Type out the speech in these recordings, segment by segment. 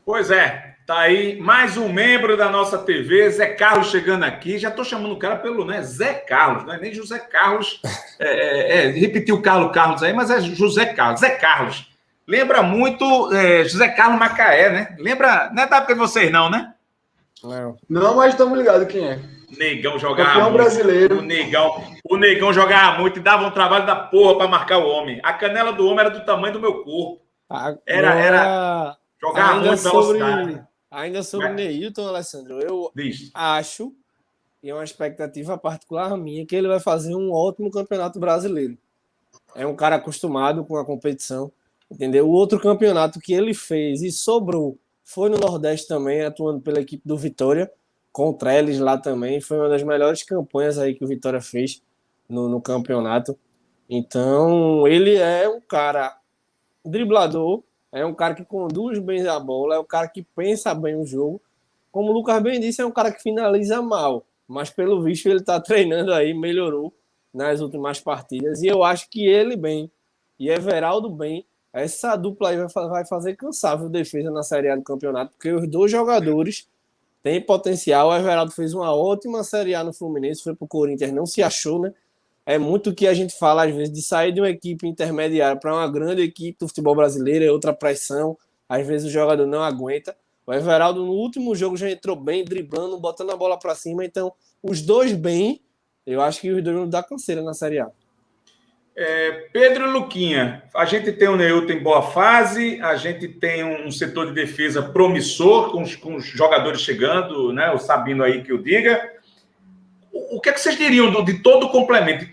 Pois é, tá aí mais um membro da nossa TV, Zé Carlos chegando aqui. Já estou chamando o cara pelo, né, Zé Carlos, não é nem José Carlos. Repetiu o Carlos aí, mas é José Carlos. Zé Carlos. Lembra muito José Carlos Macaé, né? Lembra, não é da época de vocês não, né? Não, mas estamos ligados quem é. Negão jogava Campeão muito. brasileiro. O Negão jogava muito e dava um trabalho da porra para marcar o homem. A canela do homem era do tamanho do meu corpo. Jogava muito velocidade. Ainda sobre Neilton, Alessandro, eu acho, e é uma expectativa particular minha, que ele vai fazer um ótimo campeonato brasileiro. É um cara acostumado com a competição, entendeu? O outro campeonato que ele fez e sobrou foi no Nordeste também, atuando pela equipe do Vitória, contra eles lá também. Foi uma das melhores campanhas aí que o Vitória fez no campeonato. Então, ele é um cara driblador, é um cara que conduz bem a bola, é um cara que pensa bem o jogo. Como o Lucas bem disse, é um cara que finaliza mal, mas pelo visto ele está treinando aí, melhorou nas últimas partidas, e eu acho que ele bem, e Everaldo bem, essa dupla aí vai fazer cansável defesa na Série A do campeonato, porque os dois jogadores têm potencial. O Everaldo fez uma ótima Série A no Fluminense, foi pro Corinthians, não se achou, né? É muito o que a gente fala, às vezes, de sair de uma equipe intermediária para uma grande equipe do futebol brasileiro, é outra pressão, às vezes o jogador não aguenta. O Everaldo, no último jogo, já entrou bem, driblando, botando a bola para cima. Então, os dois bem, eu acho que os dois vão dar canseira na Série A. Pedro e Luquinha, a gente tem o Neilton em boa fase, a gente tem um setor de defesa promissor, com os jogadores chegando, né? O Sabino aí que o diga. O que é que vocês diriam de todo o complemento,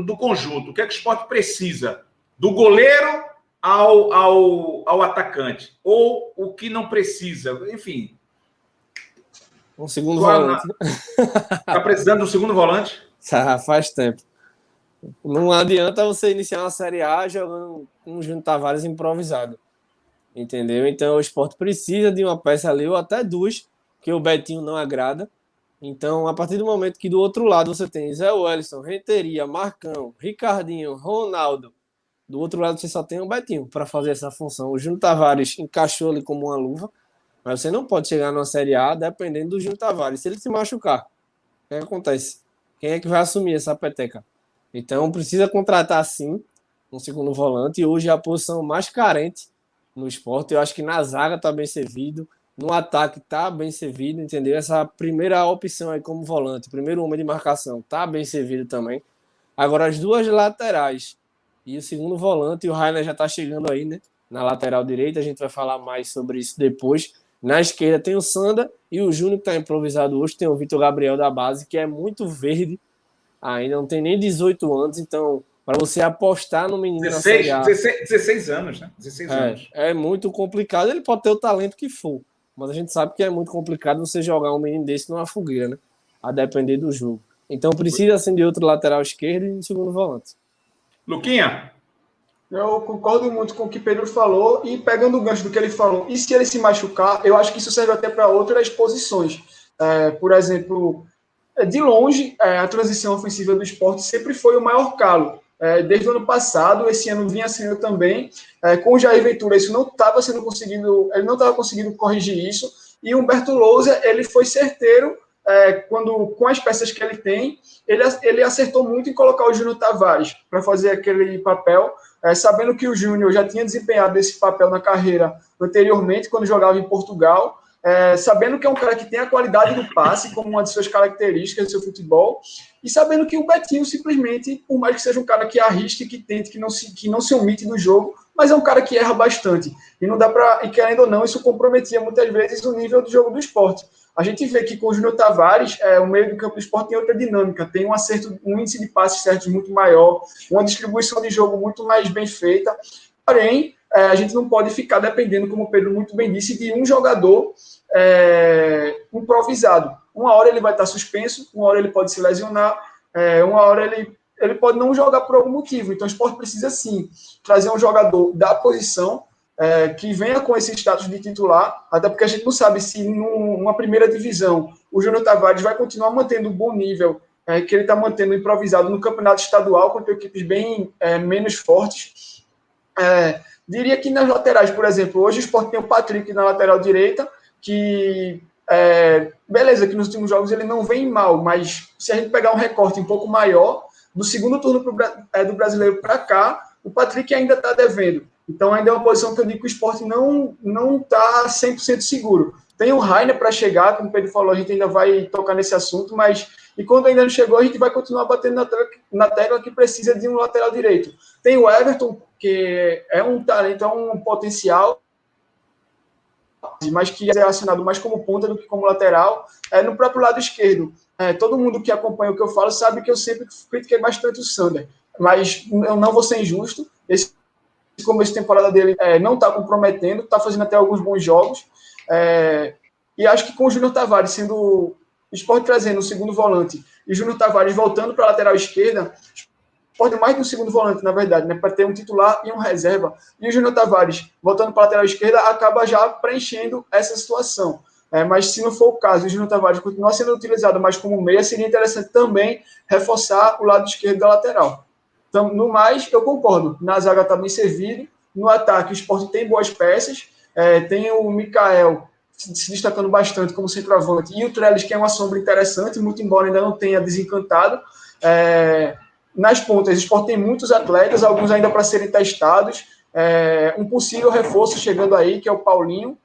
do conjunto? O que é que o esporte precisa? Do goleiro ao atacante? Ou o que não precisa? Enfim. Um segundo volante. Está precisando de um segundo volante? Faz tempo. Não adianta você iniciar uma Série A jogando com o Júnior Tavares improvisado. Entendeu? Então o esporte precisa de uma peça ali, ou até duas, que o Betinho não agrada. Então, a partir do momento que do outro lado você tem Zé Wellison, Renteria, Marcão, Ricardinho, Ronaldo, do outro lado você só tem o Betinho para fazer essa função. O Júnior Tavares encaixou ali como uma luva, mas você não pode chegar numa Série A dependendo do Júnior Tavares. Se ele se machucar, o que acontece? Quem é que vai assumir essa peteca? Então, precisa contratar, sim, um segundo volante. E hoje é a posição mais carente no esporte. Eu acho que na zaga está bem servido. No ataque está bem servido, entendeu? Essa primeira opção aí como volante, primeiro homem de marcação, está bem servido também. Agora, as duas laterais e o segundo volante, o Rainer já está chegando aí, né? Na lateral direita, a gente vai falar mais sobre isso depois. Na esquerda tem o Sanda e o Júnior que está improvisado hoje. Tem o Vitor Gabriel da base, que é muito verde, ainda não tem nem 18 anos, então para você apostar no menino 16, na Série A... 16 anos, né? 16 anos. É muito complicado. Ele pode ter o talento que for, mas a gente sabe que é muito complicado você jogar um menino desse numa fogueira, né? A depender do jogo. Então precisa assim de outro lateral esquerdo e um segundo volante. Luquinha? Eu concordo muito com o que Pedro falou, e pegando o gancho do que ele falou, e se ele se machucar, eu acho que isso serve até para outras posições. Por exemplo, de longe, a transição ofensiva do esporte sempre foi o maior calo. Desde o ano passado, esse ano vinha sendo também. Com o Jair Ventura, isso não estava sendo conseguido, ele não estava conseguindo corrigir isso, e o Humberto Lousa, ele foi certeiro, com as peças que ele tem, ele acertou muito em colocar o Júnior Tavares para fazer aquele papel, sabendo que o Júnior já tinha desempenhado esse papel na carreira anteriormente, quando jogava em Portugal, sabendo que é um cara que tem a qualidade do passe como uma de suas características do seu futebol, e sabendo que o Betinho simplesmente, por mais que seja um cara que arrisque, que tente, que não se omite do jogo, mas é um cara que erra bastante. E não dá para, e querendo ou não, isso comprometia muitas vezes o nível do jogo do esporte. A gente vê que com o Júnior Tavares, o meio do campo do esporte tem outra dinâmica, tem um índice de passes certos muito maior, uma distribuição de jogo muito mais bem feita, porém, a gente não pode ficar dependendo, como o Pedro muito bem disse, de um jogador improvisado. Uma hora ele vai estar suspenso, uma hora ele pode se lesionar, uma hora ele pode não jogar por algum motivo. Então o esporte precisa sim trazer um jogador da posição que venha com esse status de titular, até porque a gente não sabe se numa primeira divisão o Júnior Tavares vai continuar mantendo um bom nível que ele está mantendo improvisado no campeonato estadual contra equipes bem menos fortes. Diria que nas laterais, por exemplo, hoje o Sport tem o Patrick na lateral direita, que, beleza, que nos últimos jogos ele não vem mal, mas se a gente pegar um recorte um pouco maior, do segundo turno do Brasileiro para cá, o Patrick ainda está devendo. Então ainda é uma posição que eu digo que o Sport não está 100% seguro. Tem o Rainer para chegar, como o Pedro falou, a gente ainda vai tocar nesse assunto, mas e quando ainda não chegou, a gente vai continuar batendo na tecla que precisa de um lateral direito. Tem o Everton, que é um talento, é um potencial, mas que é acionado mais como ponta do que como lateral. No próprio lado esquerdo, todo mundo que acompanha o que eu falo sabe que eu sempre critiquei bastante o Sander, mas eu não vou ser injusto. Esse começo de temporada dele não está comprometendo, está fazendo até alguns bons jogos, e acho que com o Júnior Tavares sendo o Sport trazendo o segundo volante e o Júnior Tavares voltando para a lateral esquerda, pode mais que um segundo volante, na verdade, né, para ter um titular e um reserva, e o Júnior Tavares voltando para a lateral esquerda acaba já preenchendo essa situação. Mas se não for o caso, o Júnior Tavares continuar sendo utilizado mais como meia, seria interessante também reforçar o lado esquerdo da lateral. Então, no mais, eu concordo. Na zaga está bem servido. No ataque, o Sport tem boas peças. Tem o Mikael se destacando bastante como centroavante. E o Trellis, que é uma sombra interessante, muito embora ainda não tenha desencantado. Nas pontas, o Sport tem muitos atletas, alguns ainda para serem testados. Um possível reforço chegando aí, que é o Paulinho.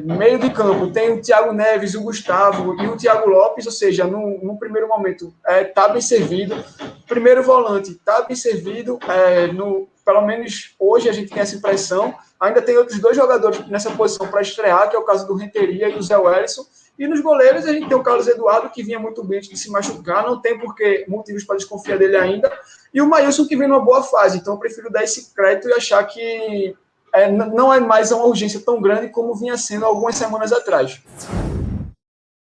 Meio de campo tem o Thiago Neves, o Gustavo e o Thiago Lopes, ou seja, no primeiro momento está bem servido. Primeiro volante está bem servido, pelo menos hoje a gente tem essa impressão. Ainda tem outros dois jogadores nessa posição para estrear, que é o caso do Renteria e do Zé Wellison. E nos goleiros a gente tem o Carlos Eduardo, que vinha muito bem de se machucar, não tem motivos para desconfiar dele ainda. E o Maílson, que vem numa boa fase. Então eu prefiro dar esse crédito e achar que não é mais uma urgência tão grande como vinha sendo algumas semanas atrás.